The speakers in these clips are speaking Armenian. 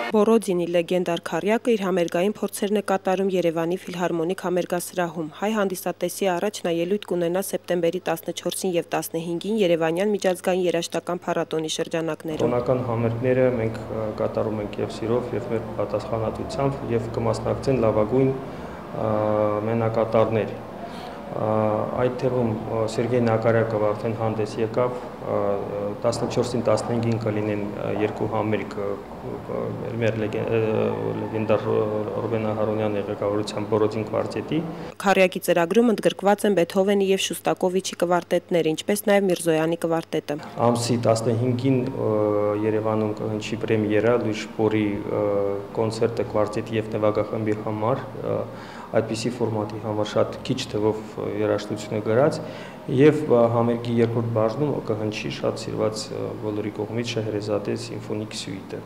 Բորոդինի լեգենդար քառյակը իր համերգային փորձերն է կատարում Երևանի ֆիլհարմոնիկ համերգասրահում։ Հայ հանդիսատեսի առաջ նա ելույթ կունենա սեպտեմբերի 14-ին եւ 15-ին Երևանյան միջազգային երաժշտական փառատոնի շրջանակներում։ Տոնական համերգները մենք կատարում ենք եւ սիրով եւ մեր պատասխանատվությամբ եւ կմասնակցեն լավագույն մենակատարներ։ Այդ թվում Սերգեյ Նակարյակով արդեն հանդես եկավ, 14-ին 15-ին կլինեն երկու համերգ մեր լեգենդար Ռուբեն Ահարոնյանի ղեկավարությամբ Բորոդին կվարտետի։ Քառյակի ծրագրում ընդգրկված են Բեթհովենի եւ Շոստակովիչի կվարտետները, ինչպես նաեւ Միրզոյանի կվարտետը։ Ամսի 15-ին Երևանում կհնչի պրեմիերա Լուիժ Շպորի կոնցերտը կվարտետի եւ նվագախմբի համար, այդպիսի ֆորմատի համար շատ քիչ թվով երաժշտություն է գրած եւ համերգի երկրորդ բաժնում կհնչի շատ սիրված բոլորի կողմից Շահերեզադե սիմֆոնիկ սյուիտը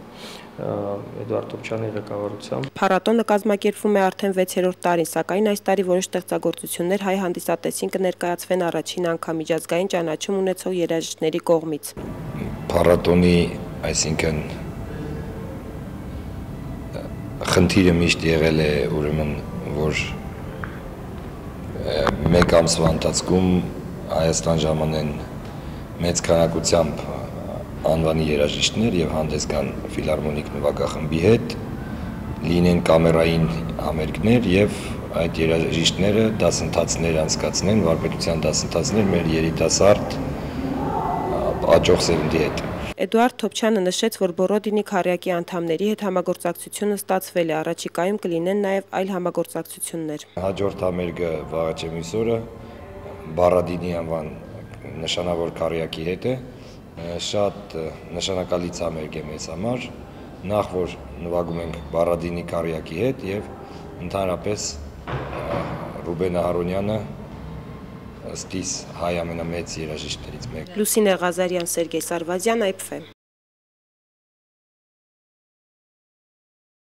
Էդուարդ Թոփչյանի ղեկավարությամբ։ Փառատոնը կազմակերպվում է արդեն 6-րդ տարին, սակայն այս տարի որոշ ստեղծագործություններ հայ հանդիսատեսին կներկայացվեն առաջին անգամ միջազգային ճանաչում ունեցող երաժիշտների կողմից։ Փառատոնի, այսինքն խնդիրը միշտ եղել է ուրեմն որ մեկ ամսվա ընթացքում Հայաստան ժամանեն մեծ քանակությամբ անվանի երաժիշտներ եւ հանդես գան ֆիլհարմոնիկ նվագախմբի հետ, լինեն կամերային համերգներ եւ այդ երաժիշտները դասընթացներ անցկացնեն, վարպետության դասընթացներ մեր երիտասարդ աճող սերնդի հետ։ Էդուարդ Թոփչյանը նշեց, որ Բորոդինի քառյակի անդամների հետ համագործակցությունը ստացվել է, առաջիկայում կլինեն նաև այլ համագործակցություններ։ Հաջորդ համերգը վաղաճեմիս օրը Բարադինի անվան նշանավոր քառյակի հետ է, շատ նշանակալից համերգ է մեզ համար, նախ որ նվագում ենք Բարադինի քառյակի հետ եւ ընդհանրապես Ռուբեն Ահարոնյանը ըստ իս հայ ամենամեծ երաժիշտներից մեկը։ Լուսինե Ղազարյան, Սերգեյ Սարվազյան, IPFM։